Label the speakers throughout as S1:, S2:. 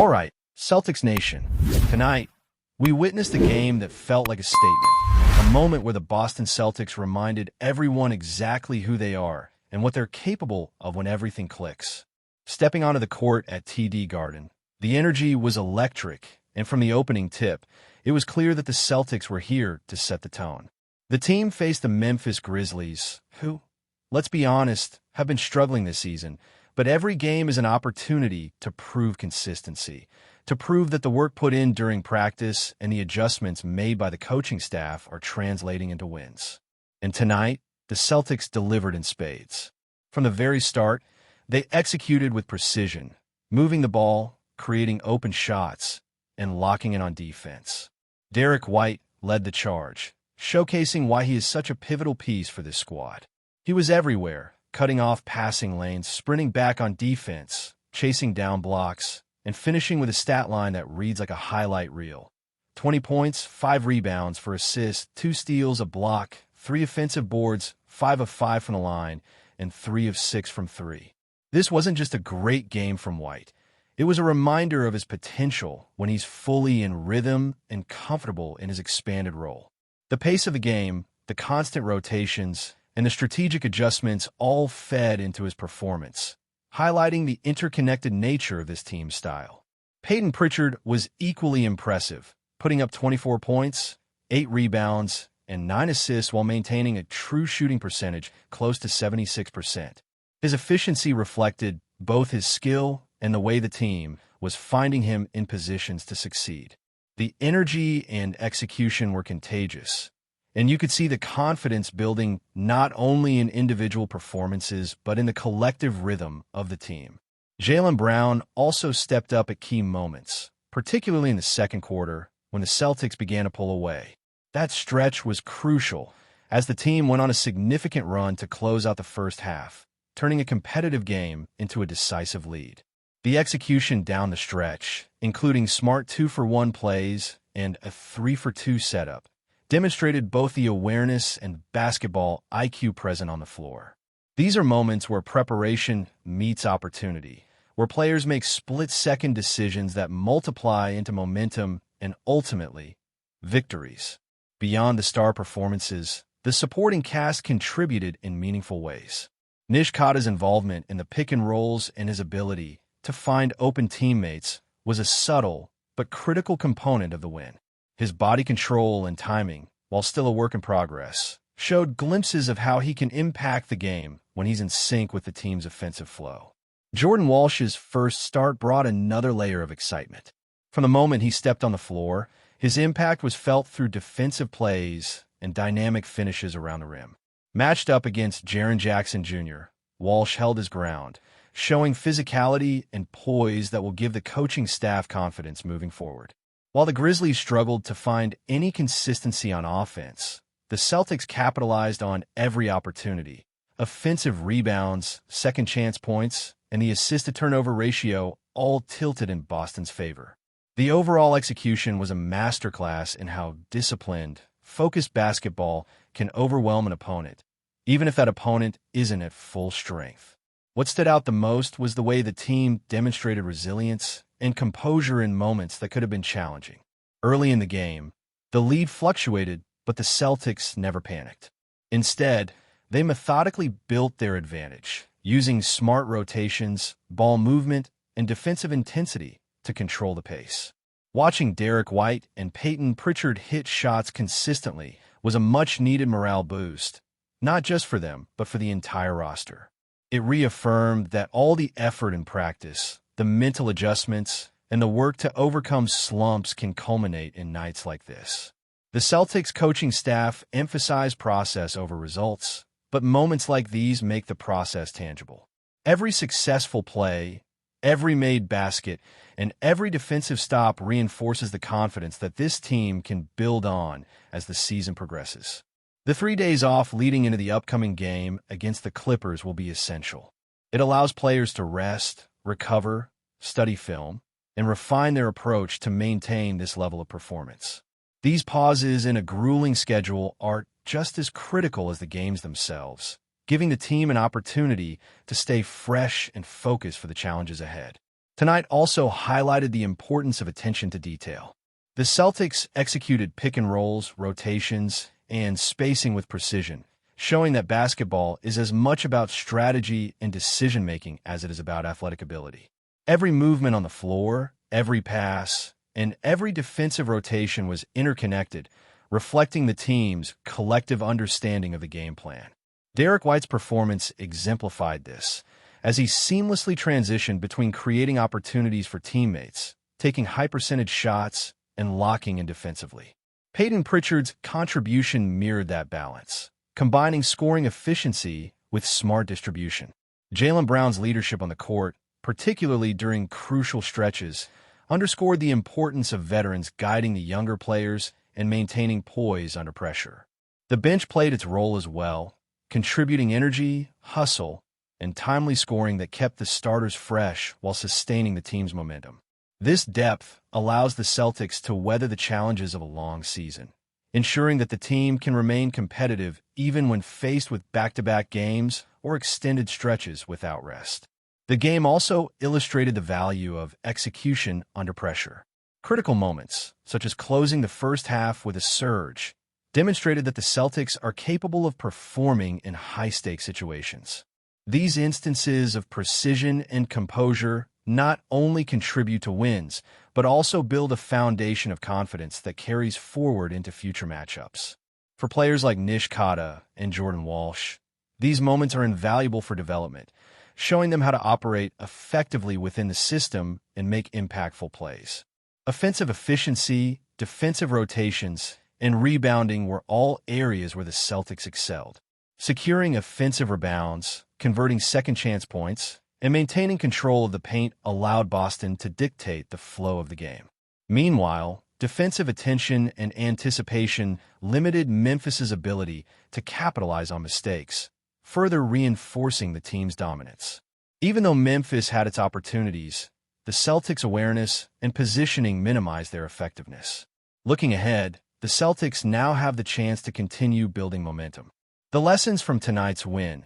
S1: All right, Celtics Nation. Tonight, we witnessed a game that felt like a statement. A moment where the Boston Celtics reminded everyone exactly who they are and what they're capable of when everything clicks. Stepping onto the court at TD Garden, the energy was electric, and from the opening tip, it was clear that the Celtics were here to set the tone. The team faced the Memphis Grizzlies, who, let's be honest, have been struggling this season, but every game is an opportunity to prove consistency, to prove that the work put in during practice and the adjustments made by the coaching staff are translating into wins. And tonight, the Celtics delivered in spades. From the very start, they executed with precision, moving the ball, creating open shots, and locking in on defense. Derek White led the charge, showcasing why he is such a pivotal piece for this squad. He was everywhere, cutting off passing lanes, sprinting back on defense, chasing down blocks, and finishing with a stat line that reads like a highlight reel. 20 points, 5 rebounds for assists, 2 steals, a block, 3 offensive boards, 5 of 5 from the line, and 3 of 6 from 3. This wasn't just a great game from White. It was a reminder of his potential when he's fully in rhythm and comfortable in his expanded role. The pace of the game, the constant rotations, and the strategic adjustments all fed into his performance, highlighting the interconnected nature of this team's style. Peyton Pritchard was equally impressive, putting up 24 points, 8 rebounds, and 9 assists while maintaining a true shooting percentage close to 76%. His efficiency reflected both his skill and the way the team was finding him in positions to succeed. The energy and execution were contagious, and you could see the confidence building not only in individual performances, but in the collective rhythm of the team. Jaylen Brown also stepped up at key moments, particularly in the second quarter when the Celtics began to pull away. That stretch was crucial as the team went on a significant run to close out the first half, turning a competitive game into a decisive lead. The execution down the stretch, including smart 2-for-1 plays and a 3-for-2 setup, demonstrated both the awareness and basketball IQ present on the floor. These are moments where preparation meets opportunity, where players make split-second decisions that multiply into momentum and ultimately, victories. Beyond the star performances, the supporting cast contributed in meaningful ways. Nish Kata's involvement in the pick and rolls and his ability to find open teammates was a subtle but critical component of the win. His body control and timing, while still a work in progress, showed glimpses of how he can impact the game when he's in sync with the team's offensive flow. Jordan Walsh's first start brought another layer of excitement. From the moment he stepped on the floor, his impact was felt through defensive plays and dynamic finishes around the rim. Matched up against Jaren Jackson Jr., Walsh held his ground, showing physicality and poise that will give the coaching staff confidence moving forward. While the Grizzlies struggled to find any consistency on offense, the Celtics capitalized on every opportunity. Offensive rebounds, second-chance points, and the assist-to-turnover ratio all tilted in Boston's favor. The overall execution was a masterclass in how disciplined, focused basketball can overwhelm an opponent, even if that opponent isn't at full strength. What stood out the most was the way the team demonstrated resilience and composure in moments that could have been challenging. Early in the game, the lead fluctuated, but the Celtics never panicked. Instead, they methodically built their advantage, using smart rotations, ball movement, and defensive intensity to control the pace. Watching Derek White and Peyton Pritchard hit shots consistently was a much-needed morale boost, not just for them, but for the entire roster. It reaffirmed that all the effort in practice, the mental adjustments, and the work to overcome slumps can culminate in nights like this. The Celtics coaching staff emphasized process over results, but moments like these make the process tangible. Every successful play, every made basket, and every defensive stop reinforces the confidence that this team can build on as the season progresses. The 3 days off leading into the upcoming game against the Clippers will be essential. It allows players to rest, recover, study film, and refine their approach to maintain this level of performance. These pauses in a grueling schedule are just as critical as the games themselves, giving the team an opportunity to stay fresh and focused for the challenges ahead. Tonight also highlighted the importance of attention to detail. The Celtics executed pick and rolls, rotations, and spacing with precision, showing that basketball is as much about strategy and decision-making as it is about athletic ability. Every movement on the floor, every pass, and every defensive rotation was interconnected, reflecting the team's collective understanding of the game plan. Derek White's performance exemplified this, as he seamlessly transitioned between creating opportunities for teammates, taking high-percentage shots, and locking in defensively. Peyton Pritchard's contribution mirrored that balance, combining scoring efficiency with smart distribution. Jaylen Brown's leadership on the court, particularly during crucial stretches, underscored the importance of veterans guiding the younger players and maintaining poise under pressure. The bench played its role as well, contributing energy, hustle, and timely scoring that kept the starters fresh while sustaining the team's momentum. This depth allows the Celtics to weather the challenges of a long season, ensuring that the team can remain competitive even when faced with back-to-back games or extended stretches without rest. The game also illustrated the value of execution under pressure. Critical moments, such as closing the first half with a surge, demonstrated that the Celtics are capable of performing in high-stakes situations. These instances of precision and composure not only contribute to wins, but also build a foundation of confidence that carries forward into future matchups. For players like Nish Kata and Jordan Walsh, these moments are invaluable for development, showing them how to operate effectively within the system and make impactful plays. Offensive efficiency, defensive rotations, and rebounding were all areas where the Celtics excelled. Securing offensive rebounds, converting second-chance points, and maintaining control of the paint allowed Boston to dictate the flow of the game. Meanwhile, defensive attention and anticipation limited Memphis's ability to capitalize on mistakes, further reinforcing the team's dominance. Even though Memphis had its opportunities, the Celtics' awareness and positioning minimized their effectiveness. Looking ahead, the Celtics now have the chance to continue building momentum. The lessons from tonight's win,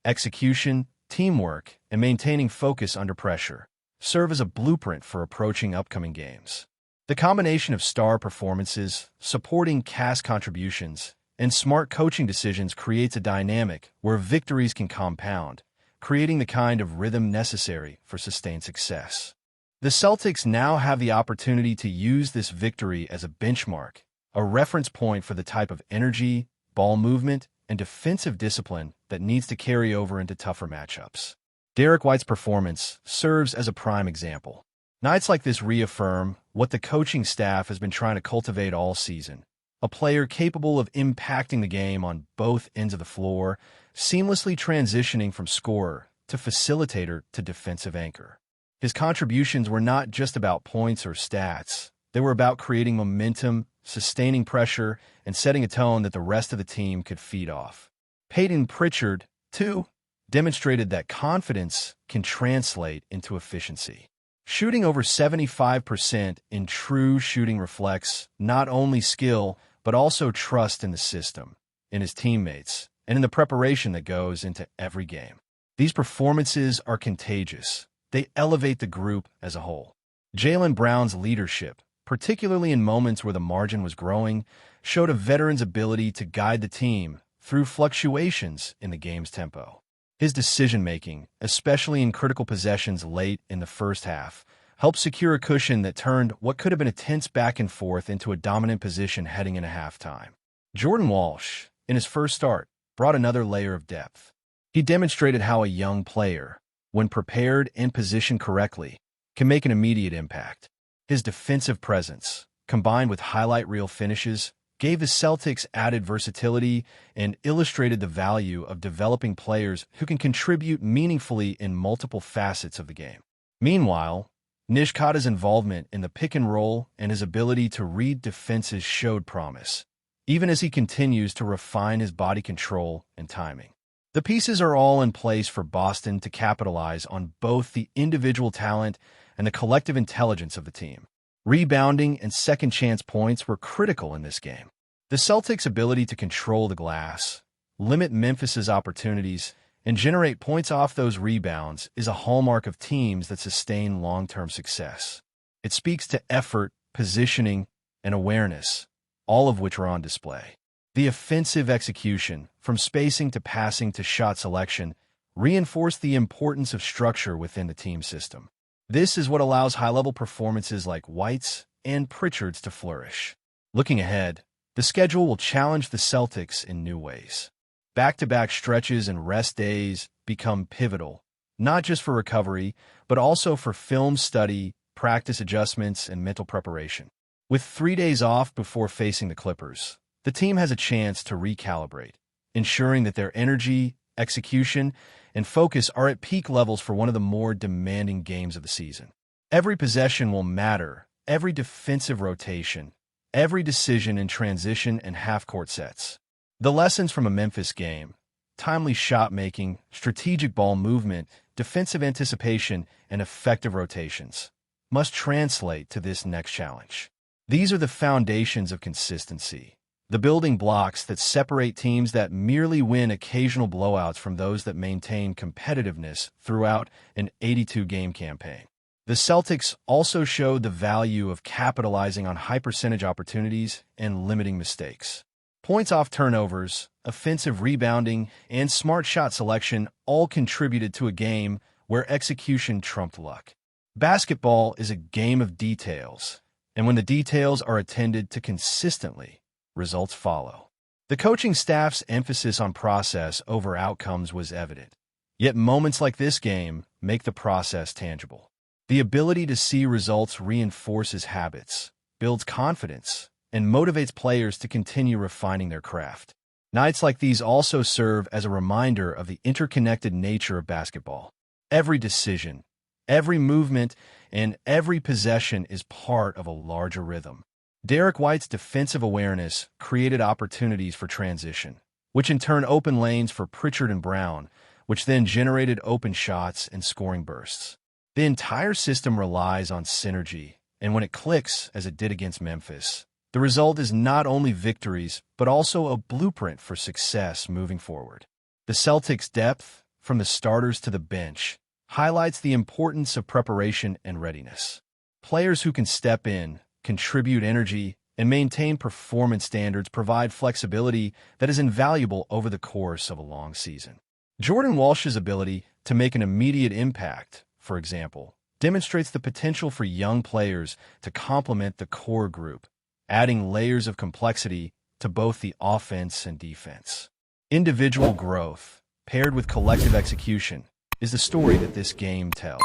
S1: execution, teamwork, and maintaining focus under pressure, serve as a blueprint for approaching upcoming games. The combination of star performances, supporting cast contributions, and smart coaching decisions creates a dynamic where victories can compound, creating the kind of rhythm necessary for sustained success. The Celtics now have the opportunity to use this victory as a benchmark, a reference point for the type of energy, ball movement, and defensive discipline that needs to carry over into tougher matchups. Derek White's performance serves as a prime example. Nights like this reaffirm what the coaching staff has been trying to cultivate all season: a player capable of impacting the game on both ends of the floor, seamlessly transitioning from scorer to facilitator to defensive anchor. His contributions were not just about points or stats. They were about creating momentum, sustaining pressure, and setting a tone that the rest of the team could feed off. Peyton Pritchard, too, demonstrated that confidence can translate into efficiency. Shooting over 75% in true shooting reflects not only skill, but also trust in the system, in his teammates, and in the preparation that goes into every game. These performances are contagious. They elevate the group as a whole. Jaylen Brown's leadership, particularly in moments where the margin was growing, showed a veteran's ability to guide the team through fluctuations in the game's tempo. His decision-making, especially in critical possessions late in the first half, helped secure a cushion that turned what could have been a tense back and forth into a dominant position heading into halftime. Jordan Walsh, in his first start, brought another layer of depth. He demonstrated how a young player, when prepared and positioned correctly, can make an immediate impact. His defensive presence, combined with highlight reel finishes, gave the Celtics added versatility and illustrated the value of developing players who can contribute meaningfully in multiple facets of the game. Meanwhile, Nish Kata's involvement in the pick and roll and his ability to read defenses showed promise, even as he continues to refine his body control and timing. The pieces are all in place for Boston to capitalize on both the individual talent and the collective intelligence of the team. Rebounding and second-chance points were critical in this game. The Celtics' ability to control the glass, limit Memphis's opportunities, and generate points off those rebounds is a hallmark of teams that sustain long-term success. It speaks to effort, positioning, and awareness, all of which are on display. The offensive execution, from spacing to passing to shot selection, reinforce the importance of structure within the team system. This is what allows high-level performances like White's and Pritchard's to flourish. Looking ahead, the schedule will challenge the Celtics in new ways. Back-to-back stretches and rest days become pivotal, not just for recovery, but also for film study, practice adjustments, and mental preparation. With 3 days off before facing the Clippers, the team has a chance to recalibrate, ensuring that their energy, execution, and focus are at peak levels for one of the more demanding games of the season. Every possession will matter, every defensive rotation, every decision in transition and half-court sets. The lessons from a Memphis game, timely shot-making, strategic ball movement, defensive anticipation, and effective rotations, must translate to this next challenge. These are the foundations of consistency, the building blocks that separate teams that merely win occasional blowouts from those that maintain competitiveness throughout an 82-game campaign. The Celtics also showed the value of capitalizing on high-percentage opportunities and limiting mistakes. Points off turnovers, offensive rebounding, and smart shot selection all contributed to a game where execution trumped luck. Basketball is a game of details, and when the details are attended to consistently, results follow. The coaching staff's emphasis on process over outcomes was evident. Yet moments like this game make the process tangible. The ability to see results reinforces habits, builds confidence, and motivates players to continue refining their craft. Nights like these also serve as a reminder of the interconnected nature of basketball. Every decision, every movement, and every possession is part of a larger rhythm. Derek White's defensive awareness created opportunities for transition, which in turn opened lanes for Pritchard and Brown, which then generated open shots and scoring bursts. The entire system relies on synergy, and when it clicks, as it did against Memphis, the result is not only victories, but also a blueprint for success moving forward. The Celtics' depth, from the starters to the bench, highlights the importance of preparation and readiness. Players who can step in, contribute energy, and maintain performance standards provide flexibility that is invaluable over the course of a long season. Jordan Walsh's ability to make an immediate impact, for example, demonstrates the potential for young players to complement the core group, adding layers of complexity to both the offense and defense. Individual growth, paired with collective execution, is the story that this game tells.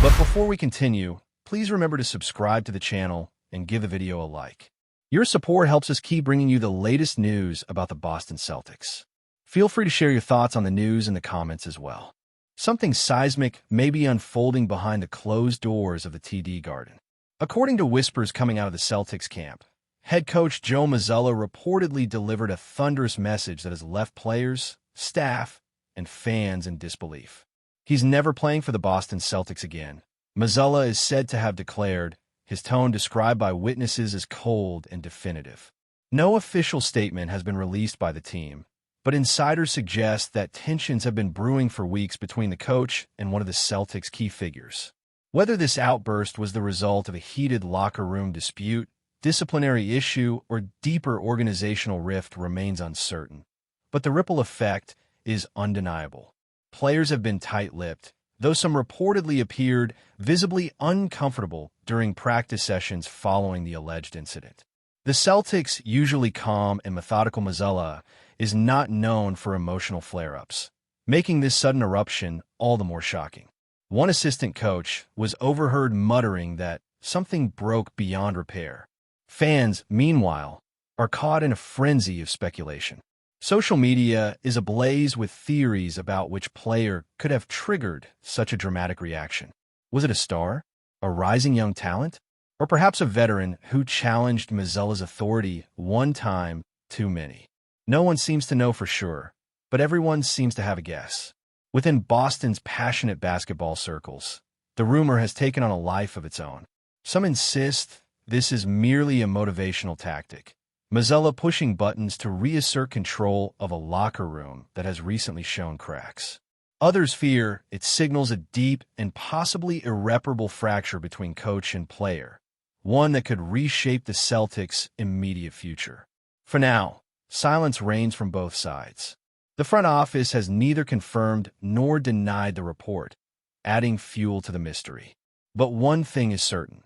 S1: But before we continue, please remember to subscribe to the channel and give the video a like. Your support helps us keep bringing you the latest news about the Boston Celtics. Feel free to share your thoughts on the news in the comments as well. Something seismic may be unfolding behind the closed doors of the TD Garden. According to whispers coming out of the Celtics camp, head coach Joe Mazzulla reportedly delivered a thunderous message that has left players, staff, and fans in disbelief. He's never playing for the Boston Celtics again. Mazzulla is said to have declared, his tone described by witnesses as cold and definitive. No official statement has been released by the team, but insiders suggest that tensions have been brewing for weeks between the coach and one of the Celtics' key figures. Whether this outburst was the result of a heated locker room dispute, disciplinary issue, or deeper organizational rift remains uncertain. But the ripple effect is undeniable. Players have been tight-lipped, though some reportedly appeared visibly uncomfortable during practice sessions following the alleged incident. The Celtics' usually calm and methodical Mazzulla is not known for emotional flare-ups, making this sudden eruption all the more shocking. One assistant coach was overheard muttering that something broke beyond repair. Fans, meanwhile, are caught in a frenzy of speculation. Social media is ablaze with theories about which player could have triggered such a dramatic reaction. Was it a star, a rising young talent, or perhaps a veteran who challenged Mazzulla's authority one time too many? No one seems to know for sure, but everyone seems to have a guess. Within Boston's passionate basketball circles, the rumor has taken on a life of its own. Some insist this is merely a motivational tactic, Mazzulla pushing buttons to reassert control of a locker room that has recently shown cracks. Others fear it signals a deep and possibly irreparable fracture between coach and player, one that could reshape the Celtics' immediate future. For now, silence reigns from both sides. The front office has neither confirmed nor denied the report, adding fuel to the mystery. But one thing is certain.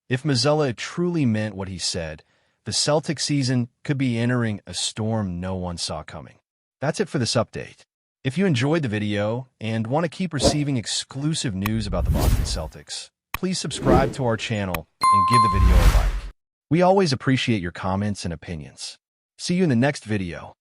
S1: If MAZZULLA truly meant what he said, the Celtics season could be entering a storm no one saw coming. That's it for this update. If you enjoyed the video and want to keep receiving exclusive news about the Boston Celtics, please subscribe to our channel and give the video a like. We always appreciate your comments and opinions. See you in the next video.